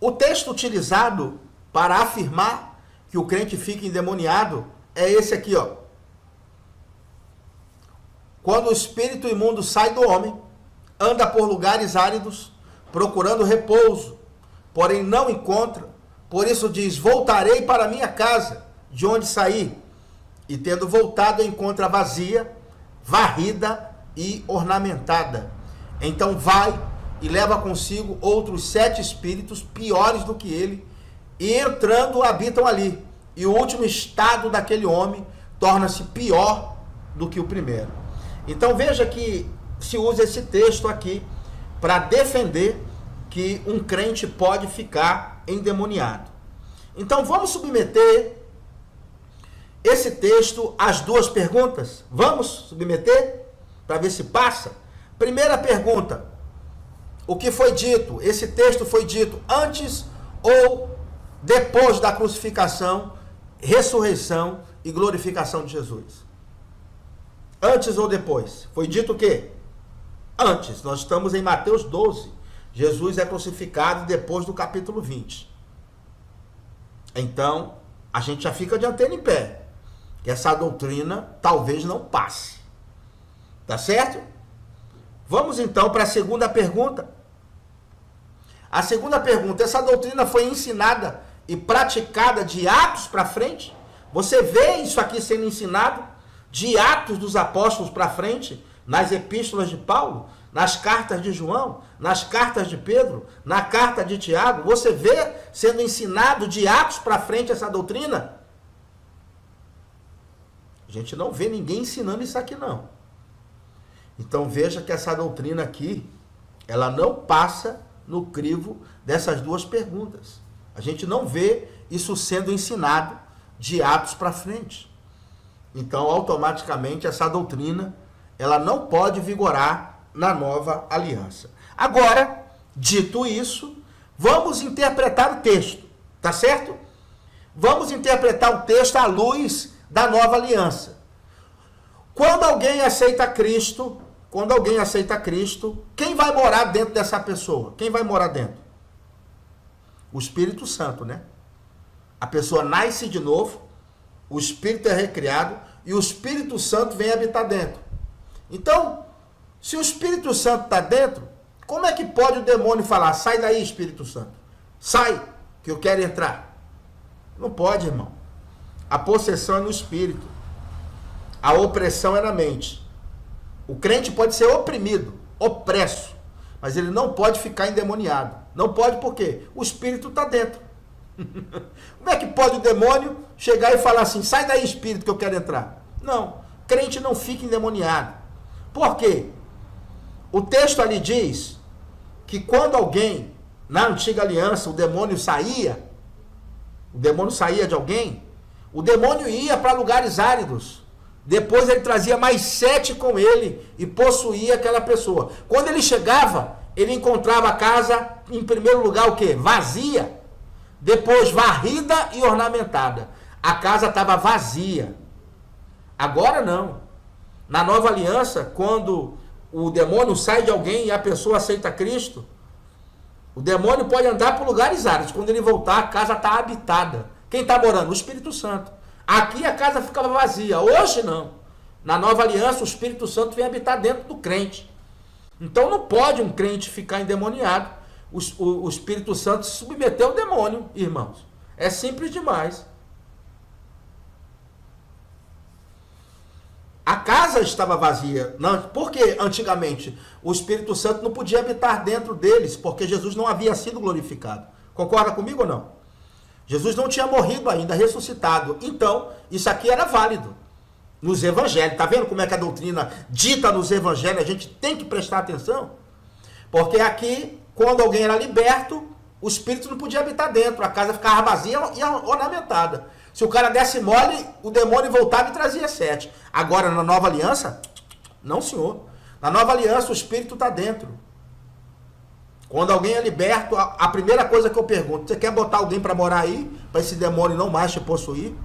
O texto utilizado para afirmar que o crente fica endemoniado é esse aqui, ó. Quando o espírito imundo sai do homem, anda por lugares áridos, procurando repouso, porém não encontra. Por isso diz: voltarei para minha casa, de onde saí. E tendo voltado, encontra vazia, varrida e ornamentada. Então vai e leva consigo outros 7 espíritos piores do que ele, e entrando habitam ali. E o último estado daquele homem torna-se pior do que o primeiro. Então veja que se usa esse texto aqui para defender que um crente pode ficar endemoniado. Então vamos submeter esse texto às 2 perguntas? Vamos submeter para ver se passa? Primeira pergunta: o que foi dito? Esse texto foi dito antes ou depois da crucificação, ressurreição e glorificação de Jesus? Antes ou depois? Foi dito o quê? Antes. Nós estamos em Mateus 12. Jesus é crucificado depois do capítulo 20. Então, a gente já fica de antena em pé, que essa doutrina talvez não passe. Tá certo? Vamos então para a segunda pergunta. A segunda pergunta: essa doutrina foi ensinada e praticada de Atos para frente? Você vê isso aqui sendo ensinado de Atos dos Apóstolos para frente, nas epístolas de Paulo, nas cartas de João, nas cartas de Pedro, na carta de Tiago? Você vê sendo ensinado de Atos para frente essa doutrina? A gente não vê ninguém ensinando isso aqui, não. Então veja que essa doutrina aqui, ela não passa no crivo dessas 2 perguntas. A gente não vê isso sendo ensinado de Atos para frente. Então, automaticamente, essa doutrina, ela não pode vigorar na nova aliança. Agora, dito isso, vamos interpretar o texto, tá certo? Vamos interpretar o texto à luz da nova aliança. Quando alguém aceita Cristo, quem vai morar dentro dessa pessoa? Quem vai morar dentro? O Espírito Santo, né? A pessoa nasce de novo, o Espírito é recriado e o Espírito Santo vem habitar dentro. Então, se o Espírito Santo está dentro, como é que pode o demônio falar: sai daí, Espírito Santo, sai, que eu quero entrar? Não pode, irmão. A possessão é no Espírito, a opressão é na mente. O crente pode ser oprimido, opresso, mas ele não pode ficar endemoniado. Não pode, por quê? O Espírito está dentro. Como é que pode o demônio chegar e falar assim: sai daí, Espírito, que eu quero entrar? Não, crente não fica endemoniado. Por quê? O texto ali diz que quando alguém, na antiga aliança, o demônio saía de alguém, o demônio ia para lugares áridos. Depois ele trazia mais 7 com ele e possuía aquela pessoa. Quando ele chegava, ele encontrava a casa, em primeiro lugar, o quê? Vazia. Depois varrida e ornamentada. A casa estava vazia. Agora não. Na nova aliança, quando o demônio sai de alguém e a pessoa aceita Cristo, o demônio pode andar por lugares áridos. Quando ele voltar, a casa está habitada. Quem está morando? O Espírito Santo. Aqui a casa ficava vazia. Hoje não. Na nova aliança, o Espírito Santo vem habitar dentro do crente. Então não pode um crente ficar endemoniado. O Espírito Santo se submeteu ao demônio, irmãos. É simples demais. A casa estava vazia. Porque antigamente o Espírito Santo não podia habitar dentro deles, porque Jesus não havia sido glorificado. Concorda comigo ou não? Jesus não tinha morrido ainda, ressuscitado. Então, isso aqui era válido nos evangelhos. Está vendo como é que a doutrina dita nos evangelhos a gente tem que prestar atenção? Porque aqui, quando alguém era liberto, o Espírito não podia habitar dentro. A casa ficava vazia e ornamentada. Se o cara desse mole, o demônio voltava e trazia 7. Agora, na nova aliança, não, senhor. Na nova aliança, o Espírito está dentro. Quando alguém é liberto, a primeira coisa que eu pergunto: você quer botar alguém para morar aí? Para esse demônio não mais te possuir?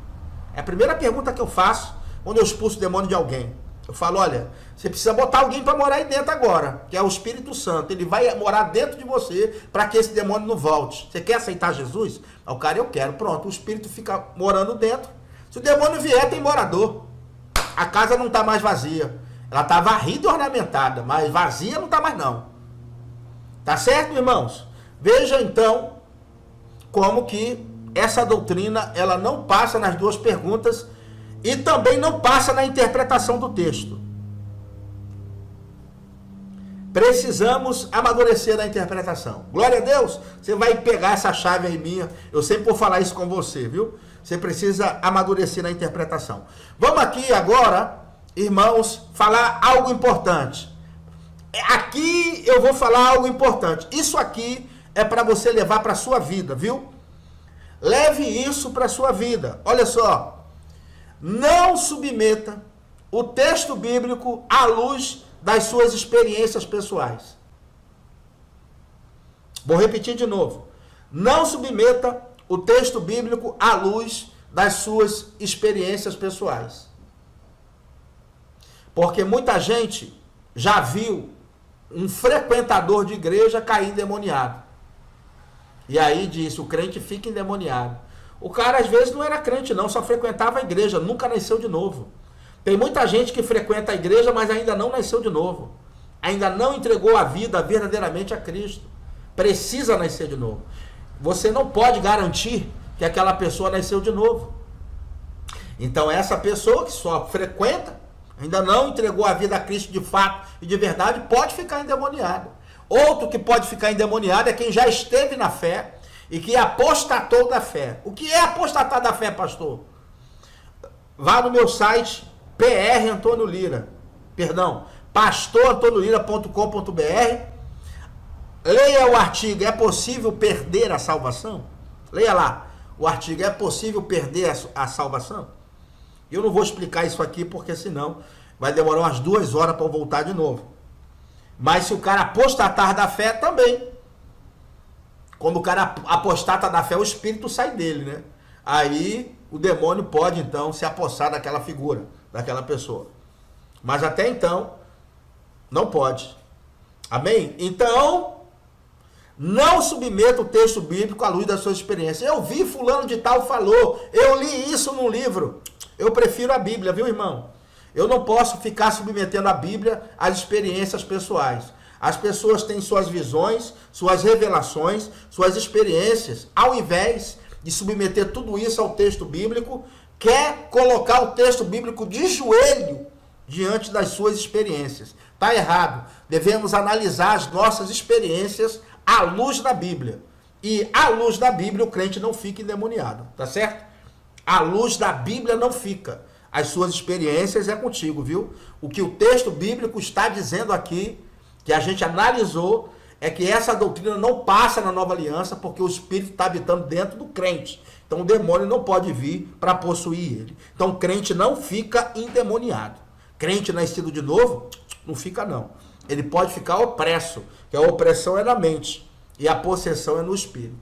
É a primeira pergunta que eu faço quando eu expulso o demônio de alguém. Eu falo, olha, você precisa botar alguém para morar aí dentro agora, que é o Espírito Santo. Ele vai morar dentro de você para que esse demônio não volte. Você quer aceitar Jesus? Aí o cara, eu quero. Pronto, o Espírito fica morando dentro. Se o demônio vier, tem morador. A casa não está mais vazia. Ela está varrida e ornamentada, mas vazia não está mais não. Tá certo, irmãos? Veja então como que essa doutrina ela não passa nas duas perguntas e também não passa na interpretação do texto. Precisamos amadurecer na interpretação. Glória a Deus, você vai pegar essa chave aí minha. Eu sempre vou falar isso com você, viu? Você precisa amadurecer na interpretação. Vamos aqui agora, irmãos, falar algo importante. Aqui eu vou falar algo importante. Isso aqui é para você levar para a sua vida, viu? Leve isso para a sua vida. Olha só. Não submeta o texto bíblico à luz das suas experiências pessoais. Vou repetir de novo. Não submeta o texto bíblico à luz das suas experiências pessoais. Porque muita gente já viu um frequentador de igreja cair endemoniado. E aí disse, o crente fica endemoniado. O cara às vezes não era crente não, só frequentava a igreja, nunca nasceu de novo. Tem muita gente que frequenta a igreja, mas ainda não nasceu de novo. Ainda não entregou a vida verdadeiramente a Cristo. Precisa nascer de novo. Você não pode garantir que aquela pessoa nasceu de novo. Então essa pessoa que só frequenta, ainda não entregou a vida a Cristo de fato e de verdade, pode ficar endemoniado. Outro que pode ficar endemoniado é quem já esteve na fé e que apostatou da fé. O que é apostatar da fé, pastor? Vá no meu site, pastorantoniolira.com.br. Leia o artigo, é possível perder a salvação? Leia lá, o artigo, é possível perder a salvação? Eu não vou explicar isso aqui, porque senão vai demorar umas 2 horas para eu voltar de novo. Mas se o cara apostatar da fé, também. Quando o cara apostata da fé, o espírito sai dele, né? Aí o demônio pode, então, se apossar daquela figura, daquela pessoa. Mas até então, não pode. Amém? Então, não submeta o texto bíblico à luz da sua experiência. Eu vi fulano de tal falou, eu li isso num livro. Eu prefiro a Bíblia, viu, irmão? Eu não posso ficar submetendo a Bíblia às experiências pessoais. As pessoas têm suas visões, suas revelações, suas experiências. Ao invés de submeter tudo isso ao texto bíblico, quer colocar o texto bíblico de joelho diante das suas experiências. Está errado. Devemos analisar as nossas experiências à luz da Bíblia. E à luz da Bíblia o crente não fica endemoniado. Tá certo? À luz da Bíblia não fica. As suas experiências é contigo, viu? O que o texto bíblico está dizendo aqui, que a gente analisou, é que essa doutrina não passa na nova aliança, porque o Espírito está habitando dentro do crente. Então o demônio não pode vir para possuir ele. Então o crente não fica endemoniado. Crente nascido de novo, não fica não. Ele pode ficar opresso, que a opressão é na mente e a possessão é no espírito.